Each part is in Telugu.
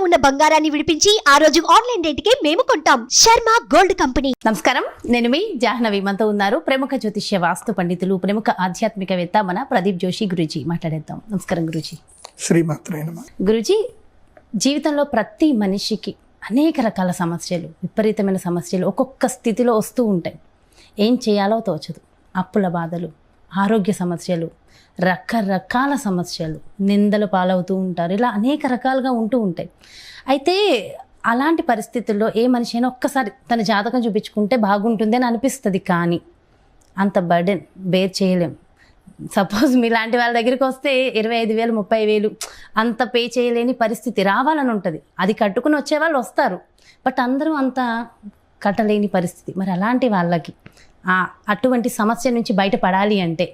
ఉన్న బంగారాన్ని విడిపించి ఆ రోజు ఆన్లైన్ రేటుకే మేము కొంటాం. Sharma gold company. నమస్కారం, నేను మీ జాహ్నవి. మనతో ఉన్నారు ప్రముఖ జ్యోతిష్య వాస్తు పండితులు, ప్రముఖ ఆధ్యాత్మికవేత్త మన ప్రదీప్ జోషి గురూజీ. మాట్లాడేద్దాం. నమస్కారం గురూజీ. శ్రీమాత్రే నమః. గురూజీ, జీవితంలో ప్రతి మనిషికి అనేక రకాల సమస్యలు, విపరీతమైన సమస్యలు ఒక్కొక్క స్థితిలో వస్తూ ఉంటాయి. ఏం చేయాలో తోచదు. అప్పుల బాధలు, ఆరోగ్య సమస్యలు, రకరకాల సమస్యలు, నిందలు పాలవుతూ ఉంటారు. ఇలా అనేక రకాలుగా ఉంటూ ఉంటాయి. అయితే అలాంటి పరిస్థితుల్లో ఏ మనిషి అయినా ఒక్కసారి తన జాతకం చూపించుకుంటే బాగుంటుంది అని అనిపిస్తుంది. కానీ అంత బర్డెన్ బేర్ చేయలేం. సపోజ్ మీలాంటి వాళ్ళ దగ్గరికి వస్తే 25,000 30,000 అంత పే చేయలేని పరిస్థితి రావాలని ఉంటుంది. అది కట్టుకుని వచ్చే వాళ్ళు వస్తారు, బట్ అందరూ అంత కట్టలేని పరిస్థితి. మరి అలాంటి వాళ్ళకి అటువంటి సమస్య నుంచి బయటపడాలి అంటే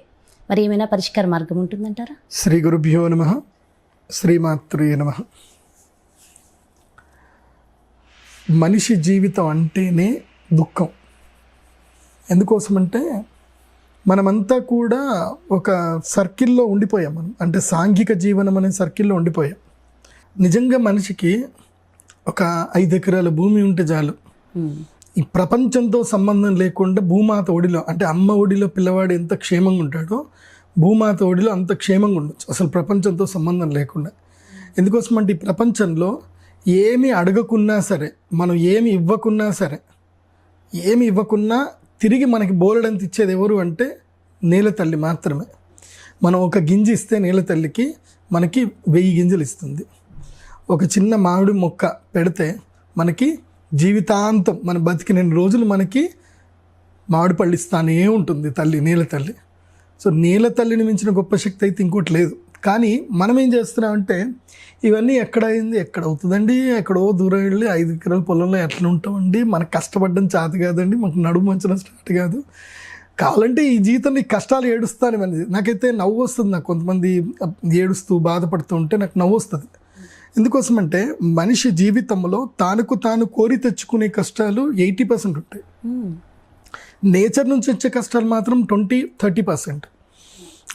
మరి ఏమైనా పరిష్కార మార్గం ఉంటుందంటారా? శ్రీ గురుభ్యో నమః. శ్రీమాత్రే నమః. మనిషి జీవితం అంటేనే దుఃఖం. ఎందుకోసమంటే మనమంతా కూడా ఒక సర్కిల్లో ఉండిపోయాం. మనం అంటే సాంఘిక జీవనం అనే సర్కిల్లో ఉండిపోయాం. నిజంగా మనిషికి ఒక 5 ఎకరాల భూమి ఉంటే చాలు. ఈ ప్రపంచంతో సంబంధం లేకుండా భూమాత ఒడిలో, అంటే అమ్మ ఒడిలో పిల్లవాడు ఎంత క్షేమంగా ఉంటాడో భూమాత ఒడిలో అంత క్షేమంగా ఉండొచ్చు, అసలు ప్రపంచంతో సంబంధం లేకుండా. ఎందుకోసమంటే ఈ ప్రపంచంలో ఏమి అడగకున్నా సరే, మనం ఏమి ఇవ్వకున్నా తిరిగి మనకి బోలెడంత ఇచ్చేది ఎవరు అంటే నేల తల్లి మాత్రమే. మనం ఒక గింజ ఇస్తే నేల తల్లికి మనకి 1000 గింజలు ఇస్తుంది. ఒక చిన్న మామిడి మొక్క పెడితే మనకి జీవితాంతం, మన బతికిన రోజులు మనకి మామిడి పళ్ళు ఇస్తానే ఉంటుంది తల్లి, నేల తల్లి. సో నేల తల్లిని మించిన గొప్ప శక్తి అయితే ఇంకోటి లేదు. కానీ మనం ఏం చేస్తున్నామంటే ఇవన్నీ ఎక్కడ అవుతుందండి, ఎక్కడో దూరం వెళ్ళి 5 ఎకరాల పొలంలో ఎట్లా ఉంటామండి, మనకు కష్టపడడం చేత కాదండి, మనకు నడుము మంచడం స్టార్ట్ కాదు, కావాలంటే ఈ జీవితంలో ఈ కష్టాలు ఏడుస్తాను అనేది. నాకైతే నవ్వు వస్తుంది. నాకు కొంతమంది ఏడుస్తూ బాధపడుతూ ఉంటే నాకు నవ్వు వస్తుంది. ఎందుకోసమంటే మనిషి జీవితంలో తాను కోరి తెచ్చుకునే కష్టాలు 80% ఉంటాయి. నేచర్ నుంచి వచ్చే కష్టాలు మాత్రం 20-30%.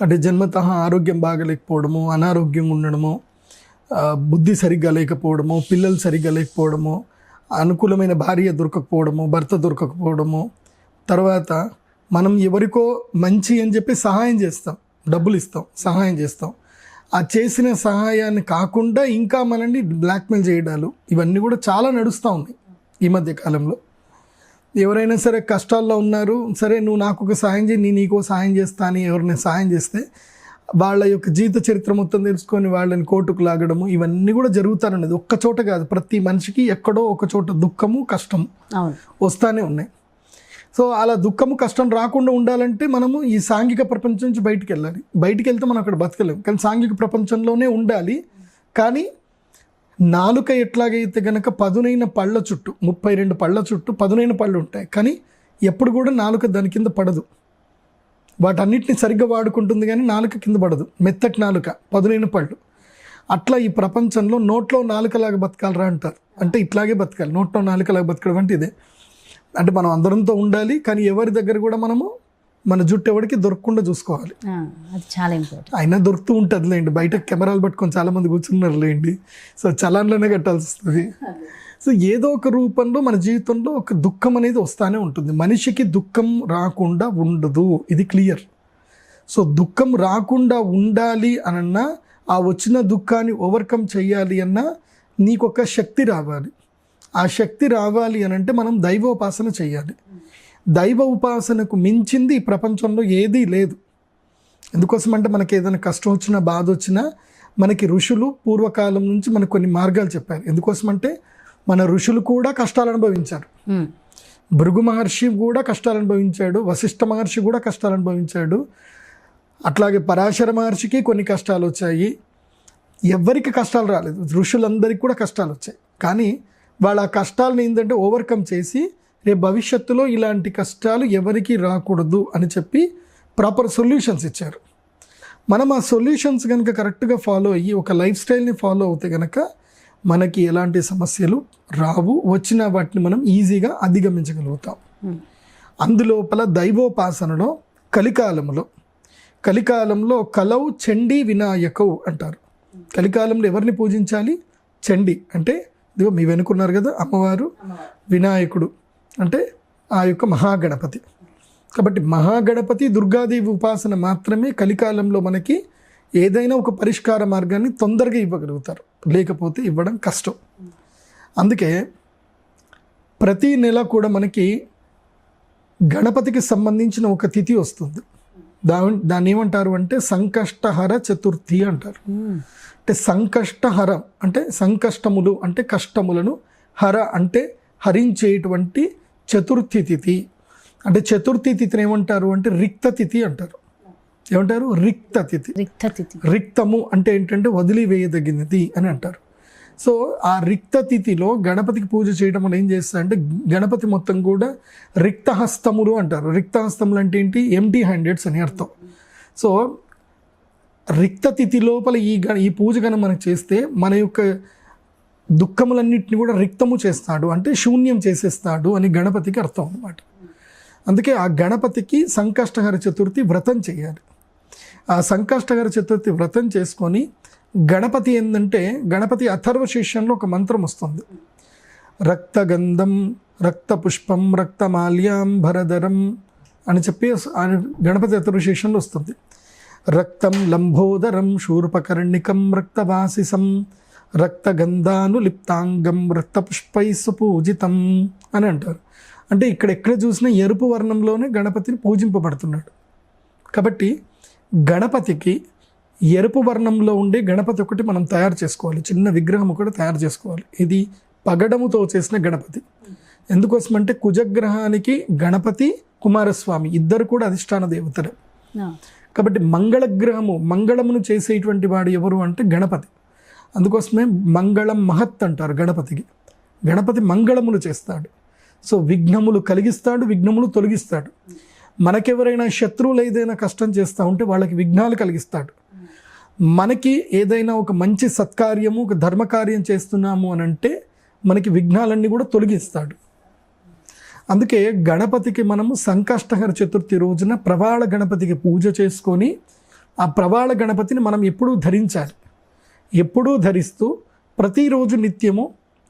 అంటే జన్మతః ఆరోగ్యం బాగలేకపోవడము, అనారోగ్యంగా ఉండడము, బుద్ధి సరిగ్గా లేకపోవడము, పిల్లలు సరిగ్గా లేకపోవడము, అనుకూలమైన భార్య దొరకకపోవడము, భర్త దొరకకపోవడము, తర్వాత మనం ఎవరికో మంచి అని చెప్పి సహాయం చేస్తాం, డబ్బులు ఇస్తాం, సహాయం చేస్తాం. ఆ చేసిన సహాయాన్ని కాకుండా ఇంకా మనల్ని బ్లాక్మెయిల్ చేయడాలు, ఇవన్నీ కూడా చాలా నడుస్తూ ఉన్నాయి ఈ మధ్య కాలంలో. ఎవరైనా సరే కష్టాల్లో ఉన్నారు, సరే నువ్వు నాకు ఒక సహాయం చేయి, నేను నీకో సహాయం చేస్తా అని ఎవరిని సహాయం చేస్తే వాళ్ళ యొక్క జీవిత చరిత్ర మొత్తం తెలుసుకొని వాళ్ళని కోర్టుకు లాగడము, ఇవన్నీ కూడా జరుగుతానన్నది. ఒక్క చోట కాదు, ప్రతి మనిషికి ఎక్కడో ఒక చోట దుఃఖము కష్టము వస్తానే ఉన్నాయి. సో అలా దుఃఖము కష్టం రాకుండా ఉండాలంటే మనము ఈ సాంఘిక ప్రపంచం నుంచి బయటికి వెళ్ళాలి. బయటికి వెళ్తే మనం అక్కడ బతకలేము, కానీ సాంఘిక ప్రపంచంలోనే ఉండాలి. కానీ నాలుక ఎట్లాగైతే గనక పదునైన పళ్ళ చుట్టూ, 32 పళ్ళ చుట్టూ పదునైన పళ్ళు ఉంటాయి, కానీ ఎప్పుడు కూడా నాలుక దాని కింద పడదు. వాటన్నిటిని సరిగ్గా వాడుకుంటుంది కానీ నాలుక కింద పడదు. మెత్తటి నాలుక, పదునైన పళ్ళు. అట్లా ఈ ప్రపంచంలో నోట్లో నాలుకలాగా బతకాలరా అంటారు. అంటే ఇట్లాగే బతకాలి, నోట్లో నాలుకలాగా బతకడం అంటే ఇదే. అంటే మనం అందరంతో ఉండాలి, కానీ ఎవరి దగ్గర కూడా మనము మన జుట్టు ఎవరికి దొరకకుండా చూసుకోవాలి. అది చాలా ఇంపార్టెంట్. అయినా దొరుకుతూ ఉంటుంది లేండి, బయట కెమెరాలు పట్టుకొని చాలామంది కూర్చున్నారు లేండి. సో చలాన్లోనే కట్టాల్సి వస్తుంది. సో ఏదో ఒక రూపంలో మన జీవితంలో ఒక దుఃఖం అనేది వస్తూనే ఉంటుంది. మనిషికి దుఃఖం రాకుండా ఉండదు, ఇది క్లియర్. సో దుఃఖం రాకుండా ఉండాలి అనన్నా, ఆ వచ్చిన దుఃఖాన్ని ఓవర్కమ్ చేయాలి అన్నా నీకు ఒక శక్తి రావాలి. ఆ శక్తి రావాలి అని అంటే మనం దైవోపాసన చేయాలి. దైవ ఉపాసనకు మించింది ఈ ప్రపంచంలో ఏదీ లేదు. ఎందుకోసం అంటే మనకి ఏదైనా కష్టం వచ్చినా, బాధ వచ్చినా మనకి ఋషులు పూర్వకాలం నుంచి మనకు కొన్ని మార్గాలు చెప్పారు. ఎందుకోసమంటే మన ఋషులు కూడా కష్టాలు అనుభవించారు. భృగు మహర్షి కూడా కష్టాలు అనుభవించాడు, వశిష్ఠ మహర్షి కూడా కష్టాలు అనుభవించాడు, అట్లాగే పరాశర మహర్షికి కొన్ని కష్టాలు వచ్చాయి. ఎవరికి కష్టాలు రాలేదు, ఋషులందరికీ కూడా కష్టాలు వచ్చాయి. కానీ వాళ్ళ ఆ కష్టాలను ఏంటంటే ఓవర్కమ్ చేసి రేపు భవిష్యత్తులో ఇలాంటి కష్టాలు ఎవరికి రాకూడదు అని చెప్పి ప్రాపర్ సొల్యూషన్స్ ఇచ్చారు. మనం ఆ సొల్యూషన్స్ కనుక కరెక్ట్గా ఫాలో అయ్యి ఒక లైఫ్ స్టైల్ని ఫాలో అవుతే కనుక మనకి ఎలాంటి సమస్యలు రావు, వచ్చిన వాటిని మనం ఈజీగా అధిగమించగలుగుతాం. అందులోపల దైవోపాసనలో కలికాలంలో కలౌ చండీ వినాయకౌ అంటారు. కలికాలంలో ఎవరిని పూజించాలి? చండి అంటే ఇదిగో మీ వెనుకున్నారు కదా అమ్మవారు, వినాయకుడు అంటే ఆ యొక్క మహాగణపతి. కాబట్టి మహాగణపతి దుర్గాదేవి ఉపాసన మాత్రమే కలికాలంలో మనకి ఏదైనా ఒక పరిష్కార మార్గాన్ని తొందరగా ఇవ్వగలుగుతారు, లేకపోతే ఇవ్వడం కష్టం. అందుకే ప్రతి నెల కూడా మనకి గణపతికి సంబంధించిన ఒక తిథి వస్తుంది. దాన్ని ఏమంటారు అంటే సంకష్టహర చతుర్థి అంటారు. అంటే సంకష్టహరం అంటే సంకష్టములు అంటే కష్టములను, హర అంటే హరించేటువంటి చతుర్థి తిథి. అంటే చతుర్థి తిథిని ఏమంటారు అంటే రిక్త తిథి అంటారు. ఏమంటారు? రిక్త తిథి. రిక్తము అంటే ఏంటంటే వదిలివేయదగినది అని అంటారు. సో ఆ రిక్త తిథిలో గణపతికి పూజ చేయడం వల్ల ఏం చేస్తారంటే గణపతి మొత్తం కూడా రిక్తహస్తములు అంటారు. రిక్తహస్తములు అంటే ఏంటి? ఎంటీ హ్యాండెడ్స్ అని అర్థం. సో రిక్త తిథి లోపల ఈ పూజ కనుక మనం చేస్తే మన యొక్క దుఃఖములన్నింటినీ కూడా రిక్తము చేస్తాడు, అంటే శూన్యం చేసేస్తాడు అని గణపతికి అర్థం అన్నమాట. అందుకే ఆ గణపతికి సంకష్టహర చతుర్థి వ్రతం చేయాలి. ఆ సంకష్టహర చతుర్థి వ్రతం చేసుకొని గణపతి ఏంటంటే గణపతి అథర్వ శీర్షంలో ఒక మంత్రం వస్తుంది. రక్తగంధం రక్తపుష్పం రక్తమాల్యాంబరధరం అని చెప్పి గణపతి అథర్వ శీర్షంలో వస్తుంది. రక్తం లంబోదరం శూర్పకర్ణికం రక్తవాసిసం రక్తగంధానులిప్తాంగం రక్తపుష్పై సుపూజితం అని అంటారు. అంటే ఎక్కడ చూసినా ఎరుపు వర్ణంలోనే గణపతిని పూజింపబడుతున్నాడు. కాబట్టి గణపతికి ఎరుపు వర్ణంలో ఉండే గణపతి ఒకటి మనం తయారు చేసుకోవాలి, చిన్న విగ్రహం ఒకటి తయారు చేసుకోవాలి. ఇది పగడముతో చేసిన గణపతి. ఎందుకోసమంటే కుజగ్రహానికి గణపతి కుమారస్వామి ఇద్దరు కూడా అధిష్టాన దేవతలు. కాబట్టి మంగళగ్రహము మంగళమును చేసేటువంటి వాడు ఎవరు అంటే గణపతి. అందుకోసమే మంగళం మహత్ అంటారు గణపతికి. గణపతి మంగళములు చేస్తాడు. సో విఘ్నములు కలిగిస్తాడు, విఘ్నములు తొలగిస్తాడు. మనకెవరైనా శత్రువులు ఏదైనా కష్టం చేస్తూ ఉంటే వాళ్ళకి విఘ్నాలు కలిగిస్తాడు. మనకి ఏదైనా ఒక మంచి సత్కార్యము ఒక ధర్మకార్యం చేస్తున్నాము అని అంటే మనకి విఘ్నాలన్నీ కూడా తొలగిస్తాడు. అందుకే గణపతికి మనము సంకష్టహర చతుర్థి రోజున ప్రవాళ గణపతికి పూజ చేసుకొని ఆ ప్రవాళ గణపతిని మనం ఎప్పుడూ ధరించాలి. ఎప్పుడూ ధరిస్తూ ప్రతిరోజు నిత్యము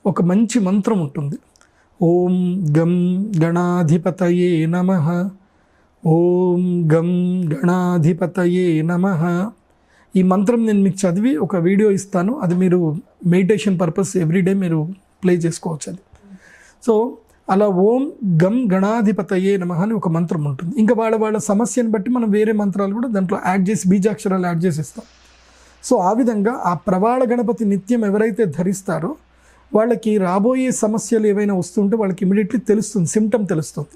ఒక మంచి మంత్రం ఉంటుంది. ఓం గం గణాధిపతయే నమః, ఓం గం గణాధిపతయే నమః. ఈ మంత్రం నేను మీకు చదివి ఒక వీడియో ఇస్తాను, అది మీరు మెడిటేషన్ పర్పస్ ఎవ్రీడే మీరు ప్లే చేసుకోవచ్చు అది. సో అలా ఓం గం గణాధిపతయే నమః అని ఒక మంత్రం ఉంటుంది. ఇంకా వాళ్ళ సమస్యను బట్టి మనం వేరే మంత్రాలు కూడా దాంట్లో యాడ్ చేసి బీజాక్షరాలు యాడ్ చేసి ఇస్తాం. సో ఆ విధంగా ఆ ప్రవాళ గణపతి నిత్యం ఎవరైతే ధరిస్తారో వాళ్ళకి రాబోయే సమస్యలు ఏవైనా వస్తుంటే వాళ్ళకి ఇమీడియట్లీ తెలుస్తుంది, సిమ్టమ్ తెలుస్తుంది.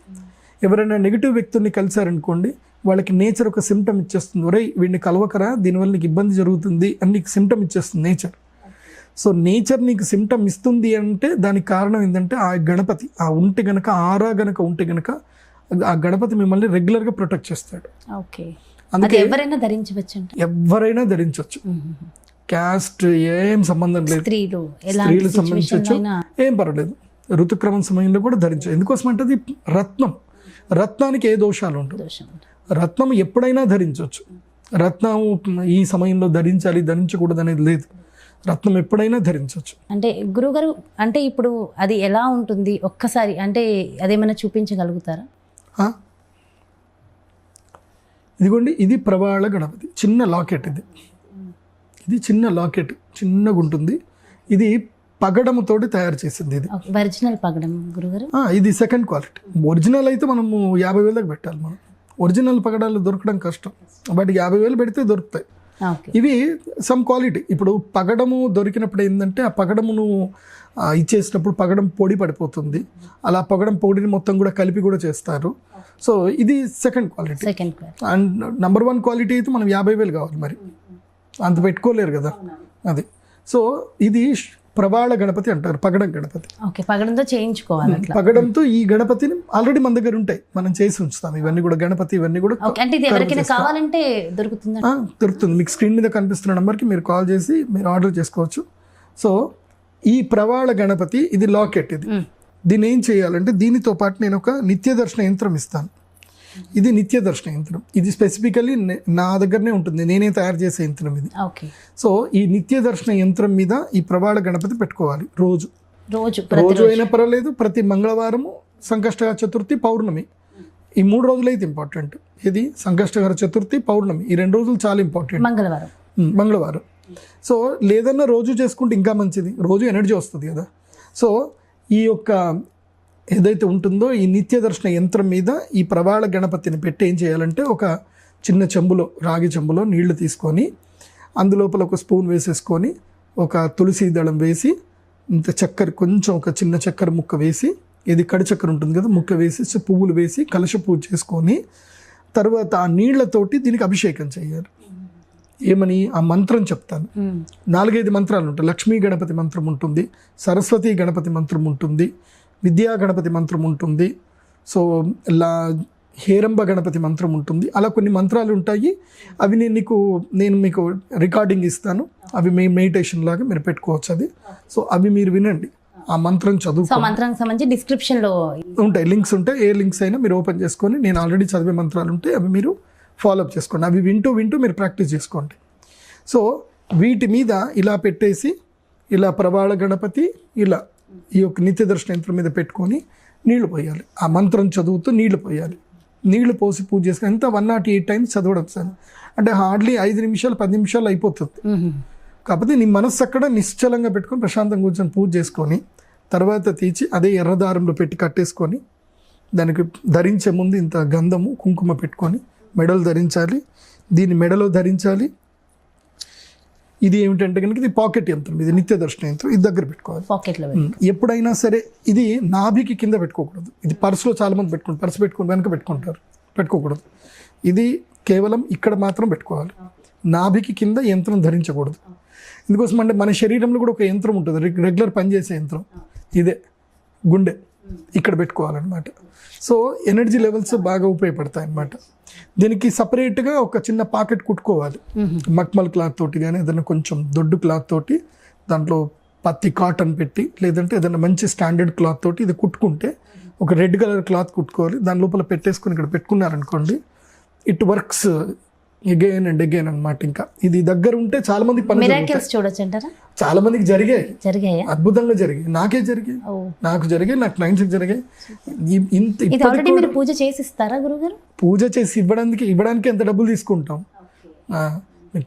ఎవరైనా నెగిటివ్ వ్యక్తుల్ని కలిసారనుకోండి వాళ్ళకి నేచర్ ఒక సిమ్టమ్ ఇచ్చేస్తుంది. ఒరేయ్ వీడిని కలవకరా, దీనివల్ల నీకు ఇబ్బంది జరుగుతుంది అని నీకు సిమ్టమ్ ఇచ్చేస్తుంది నేచర్. సో నేచర్ నీకు సిమ్టమ్ ఇస్తుంది అంటే దానికి కారణం ఏంటంటే ఆ గణపతి ఆ ఉంటే గనక ఆరా గనక ఉంటే గనక ఆ గణపతి మిమ్మల్ని రెగ్యులర్గా ప్రొటెక్ట్ చేస్తాడు. ఓకే, అందుకే ఎవరైనా ధరించవచ్చు, ఎవరైనా ధరించవచ్చు. క్యాస్ట్ ఏం సంబంధం లేదు, స్త్రీలు సంబంధించవచ్చు, ఏం పర్వాలేదు. ఋతుక్రమం సమయంలో కూడా ధరించవచ్చు. ఎందుకోసం అంటే అది రత్నం, రత్నానికి ఏ దోషాలు ఉండవు. రత్నం ఎప్పుడైనా ధరించవచ్చు. రత్నం ఈ సమయంలో ధరించాలి ధరించకూడదు అనేది లేదు, రత్నం ఎప్పుడైనా ధరించవచ్చు. అంటే గురుగారు అంటే ఇప్పుడు అది ఎలా ఉంటుంది ఒక్కసారి అంటే అదేమైనా చూపించగలుగుతారా? ఇదిగోండి, ఇది ప్రవాళ గణపతి చిన్న లాకెట్. ఇది చిన్న లాకెట్, చిన్నగా ఉంటుంది. ఇది పగడముతోటి తయారు చేసింది. ఇది ఒరిజినల్ పగడం గురుగారు. ఇది సెకండ్ క్వాలిటీ. ఒరిజినల్ అయితే మనము 50,000 దాకా పెట్టాలి. మనం ఒరిజినల్ పగడాలు దొరకడం కష్టం, బట్ 50,000 పెడితే దొరుకుతాయి. ఇవి సమ్ క్వాలిటీ. ఇప్పుడు పగడము దొరికినప్పుడు ఏంటంటే ఆ పగడమును ఇచ్చేసినప్పుడు పగడం పొడి పడిపోతుంది. అలా పగడం పొడిని మొత్తం కూడా కలిపి కూడా చేస్తారు. సో ఇది second quality. And number 1 quality అయితే మనం 50,000 కావాలి, మరి అంత పెట్టుకోలేరు కదా అది. సో ఇది ప్రవాళ గణపతి అంటారు, పగడం గణపతి. పగడంతో చేయించుకోవాలి. పగడంతో ఈ గణపతిని ఆల్రెడీ మన దగ్గర ఉంటాయి, మనం చేసి ఉంచుతాం. ఇవన్నీ కూడా గణపతి ఇవన్నీ కూడా కావాలంటే దొరుకుతుంది. మీకు స్క్రీన్ మీద కనిపిస్తున్న నెంబర్కి మీరు కాల్ చేసి మీరు ఆర్డర్ చేసుకోవచ్చు. సో ఈ ప్రవాళ గణపతి ఇది లాకెట్. ఇది దీన్ని ఏం చేయాలంటే దీనితో పాటు నేను ఒక నిత్య దర్శన యంత్రం ఇస్తాను. ఇది నిత్య దర్శన యంత్రం. ఇది స్పెసిఫికల్లీ నా దగ్గరనే ఉంటుంది, నేనే తయారు చేసే యంత్రం ఇది. ఓకే. సో ఈ నిత్య దర్శన యంత్రం మీద ఈ ప్రవాళ గణపతి పెట్టుకోవాలి రోజు రోజు అయినా పర్వాలేదు. ప్రతి మంగళవారము, సంకష్టహర చతుర్థి, పౌర్ణమి, ఈ 3 రోజులు అయితే ఇంపార్టెంట్. ఇది సంకష్టహర చతుర్థి, పౌర్ణమి, ఈ 2 రోజులు చాలా ఇంపార్టెంట్. మంగళవారం. సో లేదన్నా రోజు చేసుకుంటే ఇంకా మంచిది, రోజు ఎనర్జీ వస్తుంది కదా. సో ఈ యొక్క ఏదైతే ఉంటుందో ఈ నిత్య దర్శన యంత్రం మీద ఈ ప్రవాళ గణపతిని పెట్టి ఏం చేయాలంటే, ఒక చిన్న చెంబులో, రాగి చెంబులో నీళ్లు తీసుకొని అందులోపల ఒక స్పూన్ వేసేసుకొని ఒక తులసి దళం వేసి, ఇంత చక్కెర, కొంచెం ఒక చిన్న చక్కెర ముక్క వేసి, ఇది కడి చక్కెర ఉంటుంది కదా, ముక్క వేసి పువ్వులు వేసి కలశ పూజ చేసుకొని తర్వాత ఆ నీళ్లతోటి దీనికి అభిషేకం చేయాలి. ఏమని ఆ మంత్రం చెప్తాను. 4-5 మంత్రాలు ఉంటాయి. లక్ష్మీ గణపతి మంత్రం ఉంటుంది, సరస్వతి గణపతి మంత్రం ఉంటుంది, విద్యా గణపతి మంత్రం ఉంటుంది, సో హేరంబ గణపతి మంత్రం ఉంటుంది. అలా కొన్ని మంత్రాలు ఉంటాయి. అవి నేను మీకు రికార్డింగ్ ఇస్తాను. అవి మీ మెడిటేషన్ లాగా మీరు పెట్టుకోవచ్చు అది. సో అవి మీరు వినండి, ఆ మంత్రం చదువు. మంత్రానికి సంబంధించి డిస్క్రిప్షన్లో ఉంటాయి, లింక్స్ ఉంటాయి. ఏ లింక్స్ అయినా మీరు ఓపెన్ చేసుకొని, నేను ఆల్రెడీ చదివే మంత్రాలు ఉంటాయి, అవి మీరు ఫాలోఅప్ చేసుకోండి. అవి వింటూ మీరు ప్రాక్టీస్ చేసుకోండి. సో వీటి మీద ఇలా పెట్టేసి, ఇలా ప్రవాళ గణపతి ఇలా ఈ యొక్క నిత్య దర్శన యంత్రం మీద పెట్టుకొని నీళ్లు పోయాలి. ఆ మంత్రం చదువుతూ నీళ్లు పోయాలి. నీళ్లు పోసి పూజ చేసుకుని ఎంత 108 టైమ్స్ చదవడం సార్. అంటే హార్డ్లీ 5 నిమిషాలు 10 నిమిషాలు అయిపోతుంది. కాకపోతే నీ మనస్సు అక్కడ నిశ్చలంగా పెట్టుకొని ప్రశాంతంగా కూర్చొని పూజ చేసుకొని తర్వాత తీసి అదే ఎర్రదారంలో పెట్టి కట్టేసుకొని, దానికి ధరించే ముందు ఇంత గంధము కుంకుమ పెట్టుకొని మెడలు ధరించాలి. దీన్ని మెడలో ధరించాలి. ఇది ఏమిటంటే కనుక ఇది పాకెట్ యంత్రం, ఇది నిత్య దర్శన యంత్రం. ఇది దగ్గర పెట్టుకోవాలి పాకెట్లో. ఎప్పుడైనా సరే ఇది నాభికి కింద పెట్టుకోకూడదు. ఇది పర్సులో చాలా మంది పెట్టుకుంటారు, పర్సు పెట్టుకుని వెనక పెట్టుకుంటారు, పెట్టుకోకూడదు. ఇది కేవలం ఇక్కడ మాత్రం పెట్టుకోవాలి. నాభికి కింద యంత్రం ధరించకూడదు. ఇందుకోసం అంటే మన శరీరంలో కూడా ఒక యంత్రం ఉంటుంది, రెగ్యులర్ పనిచేసే యంత్రం. ఇదే గుండె ఇక్కడ పెట్టుకోవాలన్నమాట. సో ఎనర్జీ లెవెల్స్ బాగా ఉపయోగపడతాయి అన్నమాట. దీనికి సపరేట్గా ఒక చిన్న పాకెట్ కుట్టుకోవాలి, మక్మల్ క్లాత్ తోటి కానీ ఏదైనా కొంచెం దొడ్డు క్లాత్ తోటి, దాంట్లో పత్తి కాటన్ పెట్టి, లేదంటే ఏదైనా మంచి స్టాండర్డ్ క్లాత్ తోటి ఇది కుట్టుకుంటే, ఒక రెడ్ కలర్ క్లాత్ కుట్టుకోవాలి, దాని లోపల పెట్టేసుకొని ఇక్కడ పెట్టుకున్నారనుకోండి, it works again and again అనమాట. ఇంకా ఇది దగ్గర ఉంటే చాలా మంది చూడొచ్చు, చాలా మందికి జరిగాయి, అద్భుతంగా జరిగాయి. నాకే జరిగాయి, నాకు జరిగాయి, నా క్లయింట్స్కి జరిగాయి. పూజ చేసి ఇస్తారా గురుగారు? పూజ చేసి ఇవ్వడానికి ఎంత డబ్బులు తీసుకుంటాం?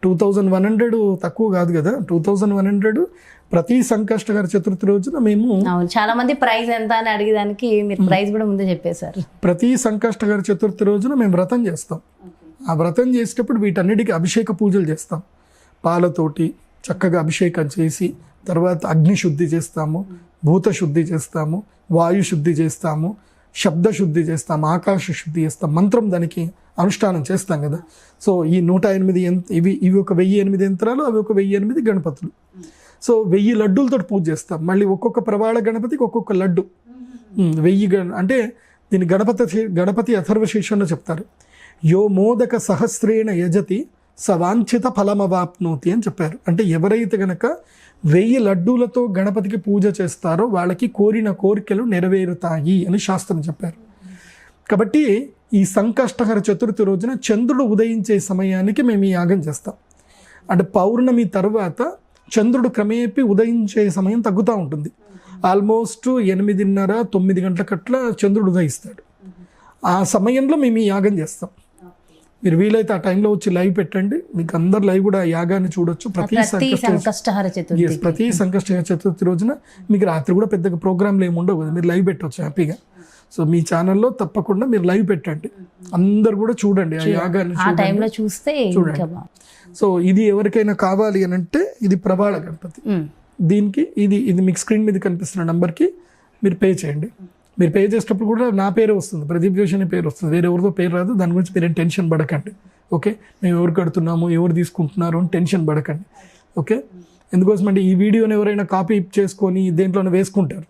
2100 తక్కువ కాదు కదా. 2100 ప్రతి సంకష్టహర చతుర్థి రోజున మేము, చాలా మంది ప్రైస్ ఎంత అని అడిగేదానికి మీరు ప్రైస్ కూడా ముందే చెప్పేశారు. ప్రతి సంకష్టహర చతుర్థి రోజున మేము వ్రతం చేస్తాం. ఆ వ్రతం చేసేటప్పుడు వీటన్నిటికీ అభిషేక పూజలు చేస్తాం. పాలతోటి చక్కగా అభిషేకం చేసి, తర్వాత అగ్ని శుద్ధి చేస్తాము, భూత శుద్ధి చేస్తాము, వాయు శుద్ధి చేస్తాము, శబ్ద శుద్ధి చేస్తాం, ఆకాశ శుద్ధి చేస్తాం, మంత్రం దానికి అనుష్ఠానం చేస్తాం కదా. సో ఈ 108 ఇవి ఒక 1008 యంత్రాలు, అవి ఒక 1008 గణపతులు. సో 1000 లడ్డూలతో పూజ చేస్తాం. మళ్ళీ ఒక్కొక్క ప్రవాళ గణపతికి ఒక్కొక్క లడ్డు. 1000 అంటే దీన్ని గణపతి అథర్వశీర్షంలో చెప్తారు. యో మోదక సహస్రేణ యజతి సవాంఛిత ఫలమవాప్నోతి అని చెప్పారు. అంటే ఎవరైతే గనక 1000 లడ్డూలతో గణపతికి పూజ చేస్తారో వాళ్ళకి కోరిన కోరికలు నెరవేరుతాయి అని శాస్త్రం చెప్పారు. కాబట్టి ఈ సంకష్టహర చతుర్థి రోజున చంద్రుడు ఉదయించే సమయానికి మేము ఈ యాగం చేస్తాం. అంటే పౌర్ణమి తర్వాత చంద్రుడు క్రమేపీ ఉదయించే సమయం తగ్గుతూ ఉంటుంది. ఆల్మోస్ట్ 8:30-9 గంటలకట్ల చంద్రుడు ఉదయిస్తాడు. ఆ సమయంలో మేము ఈ యాగం చేస్తాం. మీరు వీలైతే ఆ టైంలో వచ్చి లైవ్ పెట్టండి, మీకు అందరు లైవ్ కూడా యాగాన్ని చూడొచ్చు. ప్రతి సంకష్టహర చతుర్థి రోజున మీకు రాత్రి కూడా పెద్దగా ప్రోగ్రాంలు ఏమి ఉండవు కదా, మీరు లైవ్ పెట్టవచ్చు హ్యాపీగా. సో మీ ఛానల్లో తప్పకుండా మీరు లైవ్ పెట్టండి, అందరు కూడా చూడండి ఆ యాగాన్ని చూడండి. సో ఇది ఎవరికైనా కావాలి అని అంటే ఇది ప్రవాళ గణపతి. దీనికి ఇది మీకు స్క్రీన్ మీద కనిపిస్తున్న నంబర్కి మీరు పే చేయండి. మీరు పే చేసేటప్పుడు కూడా నా పేరే వస్తుంది, ప్రదీప్ జోషి అనే పేరు వస్తుంది, వేరే ఎవరితో పేరు రాదు. దాని గురించి మీరేం టెన్షన్ పడకండి. ఓకే, మేము ఎవరు కడుతున్నాము, ఎవరు తీసుకుంటున్నారు అని టెన్షన్ పడకండి. ఓకే, ఎందుకోసం అంటే ఈ వీడియోని ఎవరైనా కాపీ చేసుకొని దేంట్లోనే వేసుకుంటారు.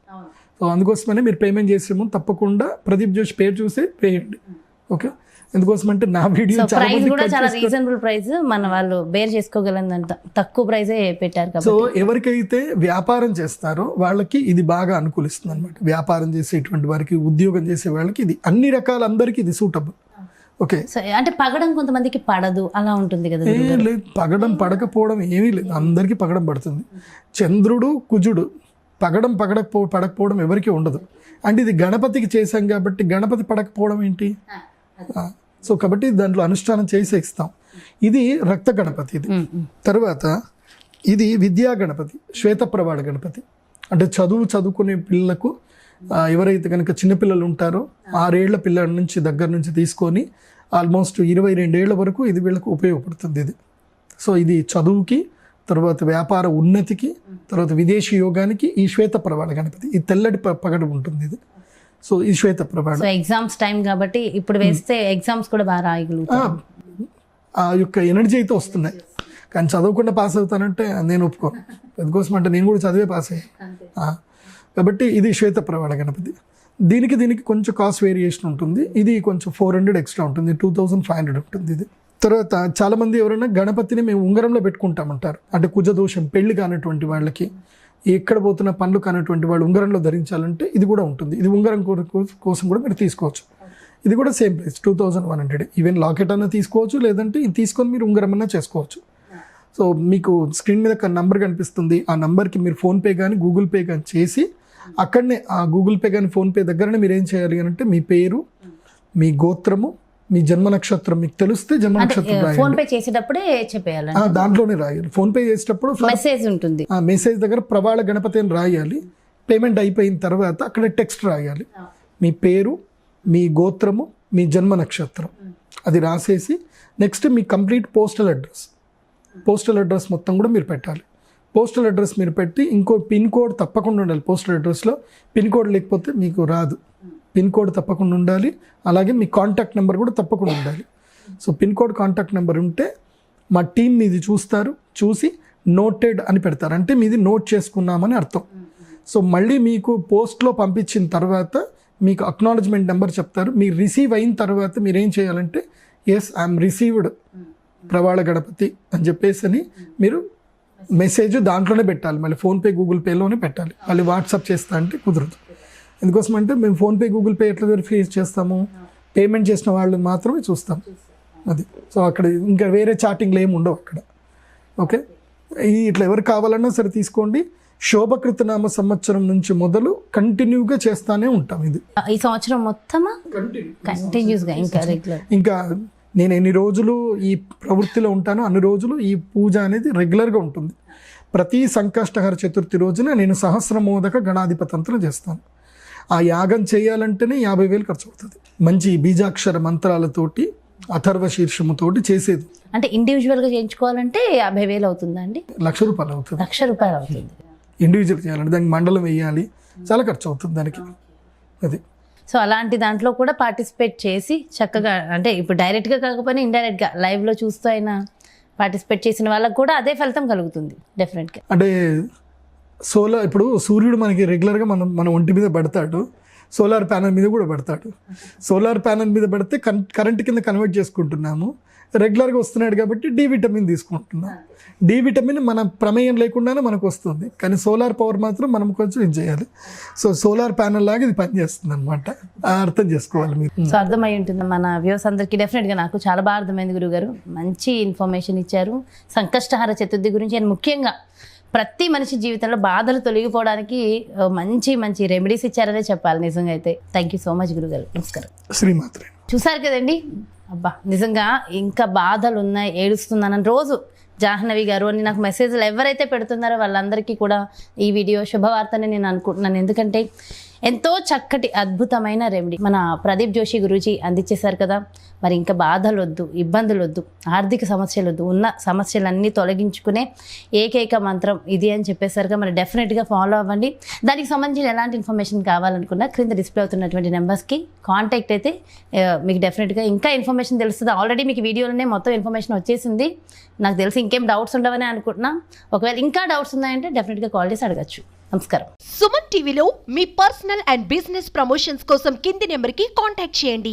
సో అందుకోసమనే మీరు పేమెంట్ చేసే ముందు తప్పకుండా ప్రదీప్ జోషి పేరు చూసి వేయండి. ఓకే, ఎందుకోసం అంటే నా వీడియో ప్రైస్ కూడా చాలా రీజనబుల్ ప్రైస్, మన వాళ్ళు బేర్ చేసుకోగలంత తక్కువ ప్రైజే పెట్టారు. సో ఎవరికైతే వ్యాపారం చేస్తారో వాళ్ళకి ఇది బాగా అనుకూలిస్తుంది అనమాట. వ్యాపారం చేసేటువంటి వారికి, ఉద్యోగం చేసే వాళ్ళకి ఇది అన్ని రకాల అందరికీ ఇది సూటబుల్. ఓకే, సో అంటే పగడం కొంతమందికి పడదు, అలా ఉంటుంది కదా. ఏం లేదు, పగడం పడకపోవడం ఏమీ లేదు, అందరికీ పగడం పడుతుంది. చంద్రుడు కుజుడు పడకపోవడం ఎవరికి ఉండదు. అంటే ఇది గణపతికి చేశాం కాబట్టి గణపతి పడకపోవడం ఏంటి? సో కాబట్టి దాంట్లో అనుష్ఠానం చేసి ఇస్తాం. ఇది రక్త గణపతి. ఇది తర్వాత ఇది విద్యా గణపతి, శ్వేతప్రవాళ గణపతి. అంటే చదువుకునే పిల్లలకు ఎవరైతే కనుక చిన్నపిల్లలు ఉంటారో 6 ఏళ్ల పిల్లల నుంచి దగ్గర నుంచి తీసుకొని ఆల్మోస్ట్ 22 ఏళ్ల వరకు ఇది వీళ్ళకు ఉపయోగపడుతుంది ఇది. సో ఇది చదువుకి, తర్వాత వ్యాపార ఉన్నతికి, తర్వాత విదేశీ యోగానికి ఈ శ్వేతప్రవాళ గణపతి. ఈ తెల్లటి పగడం ఉంటుంది ఇది. సో ఈ శ్వేతప్రవాళ ఎగ్జామ్స్ టైం కాబట్టి ఇప్పుడు వేస్తే ఎగ్జామ్స్ కూడా బాగా రాయగలుగుతాం. ఆ యొక్క ఎనర్జీ అయితే వస్తున్నాయి. కానీ చదవకుండా పాస్ అవుతానంటే నేను ఒప్పుకోను. అందుకోసం అంటే నేను కూడా చదివే పాస్ అయ్యాను. కాబట్టి ఇది శ్వేతప్రవాళ గణపతి. దీనికి కొంచెం కాస్ట్ వేరియేషన్ ఉంటుంది. ఇది కొంచెం 400 ఎక్స్ట్రా ఉంటుంది, 2500 ఉంటుంది ఇది. తర్వాత చాలామంది ఎవరైనా గణపతిని మేము ఉంగరంలో పెట్టుకుంటామంటారు. అంటే కుజదోషం, పెళ్లి కానటువంటి వాళ్ళకి, ఎక్కడ పోతున్న పనులు కానటువంటి వాళ్ళు ఉంగరంలో ధరించాలంటే ఇది కూడా ఉంటుంది. ఇది ఉంగరం కోసం కూడా మీరు తీసుకోవచ్చు. ఇది కూడా సేమ్ ప్రైస్ 2100. ఈవెన్ లాకెట్ అన్నా తీసుకోవచ్చు, లేదంటే ఇది తీసుకొని మీరు ఉంగరం అన్నా చేసుకోవచ్చు. సో మీకు స్క్రీన్ మీద నంబర్ కనిపిస్తుంది. ఆ నంబర్కి మీరు ఫోన్పే కానీ గూగుల్ పే కానీ చేసి అక్కడనే ఆ గూగుల్ పే కానీ ఫోన్పే దగ్గరనే మీరు ఏం చేయాలి అంటే మీ పేరు, మీ గోత్రము, మీ జన్మ నక్షత్రం మీకు తెలిస్తే జన్మ నక్షత్రం రాయాలి. ఫోన్ పే చేసేటప్పుడే చెప్పేయాలి, దాంట్లోనే రాయాలి. ఫోన్పే చేసేటప్పుడు మెసేజ్ ఉంటుంది, ఆ మెసేజ్ దగ్గర ప్రవాళ గణపతి అని రాయాలి. పేమెంట్ అయిపోయిన తర్వాత అక్కడ టెక్స్ట్ రాయాలి. మీ పేరు, మీ గోత్రము, మీ జన్మ నక్షత్రం అది రాసేసి నెక్స్ట్ మీ కంప్లీట్ పోస్టల్ అడ్రస్ మొత్తం కూడా మీరు పెట్టాలి. పోస్టల్ అడ్రస్ మీరు పెట్టి ఇంకో పిన్ కోడ్ తప్పకుండా ఉండాలి. పోస్టల్ అడ్రస్లో పిన్ కోడ్ లేకపోతే మీకు రాదు. పిన్ కోడ్ తప్పకుండా ఉండాలి. అలాగే మీ కాంటాక్ట్ నెంబర్ కూడా తప్పకుండా ఉండాలి. So pin code, contact number ఉంటే మా టీం మీది చూస్తారు, చూసి నోటెడ్ అని పెడతారు. అంటే మీది నోట్ చేసుకున్నామని అర్థం. సో మళ్ళీ మీకు పోస్ట్లో పంపించిన తర్వాత మీకు అక్నాలజ్మెంట్ నెంబర్ చెప్తారు. మీరు రిసీవ్ అయిన తర్వాత మీరు ఏం చేయాలంటే ఎస్ ఐఎమ్ రిసీవ్డ్ ప్రవాళ గణపతి అని చెప్పేసి అని మీరు మెసేజ్ దాంట్లోనే పెట్టాలి. మళ్ళీ ఫోన్పే గూగుల్ పేలోనే పెట్టాలి. మళ్ళీ వాట్సాప్ చేస్తా అంటే కుదరదు. ఎందుకోసం అంటే మేము ఫోన్పే గూగుల్ పే ఎట్లా వెరిఫై చేస్తాము, పేమెంట్ చేసిన వాళ్ళు మాత్రమే చూస్తాం అది. సో అక్కడ ఇంకా వేరే చాటింగ్లు ఏమి ఉండవు అక్కడ. ఓకే, ఇట్లా ఎవరు కావాలన్నా సరే తీసుకోండి. శోభకృతనామ సంవత్సరం నుంచి మొదలు కంటిన్యూగా చేస్తానే ఉంటాం. ఇది ఈ సంవత్సరం మొత్తమా కంటిన్యూస్గా ఇంకా నేను ఎన్ని రోజులు ఈ ప్రవృత్తిలో ఉంటానో అన్ని రోజులు ఈ పూజ అనేది రెగ్యులర్గా ఉంటుంది. ప్రతి సంకష్టహర చతుర్థి రోజున నేను సహస్రమోదక గణాధిపతంత్రం చేస్తాను. ఆ యాగం చేయాలంటేనే 50,000 ఖర్చు అవుతుంది. మంచి బీజాక్షర మంత్రాలతోటి, అథర్వ శీర్షముతోటి చేసేది. అంటే ఇండివిజువల్గా చేయించుకోవాలంటే 50,000 అవుతుందా అండి? ₹1,00,000 అవుతుంది. ₹1,00,000 అవుతుంది. ఇండివిజువల్ చేయాలంటే దానికి మండలం వేయాలి, చాలా ఖర్చు అవుతుంది దానికి. అది సో అలాంటి దాంట్లో కూడా పార్టిసిపేట్ చేసి చక్కగా, అంటే ఇప్పుడు డైరెక్ట్గా కాకపోయినా ఇండైరెక్ట్గా లైవ్లో చూస్తూ అయినా పార్టిసిపేట్ చేసిన వాళ్ళకు కూడా అదే ఫలితం కలుగుతుంది డెఫినెట్గా. అంటే ఇప్పుడు సూర్యుడు మనకి రెగ్యులర్గా మన ఒంటి మీద పడతాడు, సోలార్ ప్యానల్ మీద కూడా పడతాడు. సోలార్ ప్యానల్ మీద పడితే కరెంట్ కింద కన్వర్ట్ చేసుకుంటున్నాము. రెగ్యులర్గా వస్తున్నాడు కాబట్టి డి విటమిన్ తీసుకుంటున్నాం. డి విటమిన్ మన ప్రమేయం లేకుండానే మనకు వస్తుంది. కానీ సోలార్ పవర్ మాత్రం మనం కొంచెం ఇది చేయాలి. సో సోలార్ ప్యానల్ లాగా ఇది పనిచేస్తుంది అనమాట. అర్థం చేసుకోవాలి మీరు. సో అర్థమై ఉంటుంది మన వ్యూవర్స్ అందరికీ. డెఫినెట్గా నాకు చాలా బాగా అర్థమైంది గురుగారు. మంచి ఇన్ఫర్మేషన్ ఇచ్చారు సంకష్టహార చతుర్థి గురించి. అండ్ ముఖ్యంగా ప్రతి మనిషి జీవితంలో బాధలు తొలగిపోవడానికి మంచి మంచి రెమెడీస్ ఇచ్చారనే చెప్పాలి నిజంగా అయితే. థ్యాంక్ యూ సో మచ్ గురుగారు. నమస్కారం. శ్రీమాత్రే. చూసారు కదండి, అబ్బా నిజంగా ఇంకా బాధలు ఉన్నాయి, ఏడుస్తున్నానని రోజు జాహ్నవి గారు అని నాకు మెసేజ్లు ఎవరైతే పెడుతున్నారో వాళ్ళందరికీ కూడా ఈ వీడియో శుభవార్తని నేను అనుకుంటున్నాను. ఎందుకంటే ఎంతో చక్కటి అద్భుతమైన రెమెడీ మన ప్రదీప్ జోషి గురూజీ అందించేశారు కదా. మరి ఇంకా బాధలు వద్దు, ఇబ్బందులు వద్దు, ఆర్థిక సమస్యలు వద్దు, ఉన్న సమస్యలన్నీ తొలగించుకునే ఏకైక మంత్రం ఇది అని చెప్పేసరిగా మరి డెఫినెట్గా ఫాలో అవ్వండి. దానికి సంబంధించిన ఎలాంటి ఇన్ఫర్మేషన్ కావాలనుకున్నా క్రింద డిస్ప్లే అవుతున్నటువంటి నెంబర్స్కి కాంటాక్ట్ అయితే మీకు డెఫినెట్గా ఇంకా ఇన్ఫర్మేషన్ తెలుస్తుంది. ఆల్రెడీ మీకు వీడియోలోనే మొత్తం ఇన్ఫర్మేషన్ వచ్చేసింది. నాకు తెలిసి ఇంకేం డౌట్స్ ఉండవని అనుకుంటున్నా. ఒకవేళ ఇంకా డౌట్స్ ఉన్నాయంటే డెఫినెట్గా కాల్ చేసి అడగచ్చు. నమస్కారం. సుమన్ టీవీలో మీ పర్సనల్ అండ్ బిజినెస్ ప్రమోషన్స్ కోసం కింది నెంబర్కి కాంటాక్ట్ చేయండి.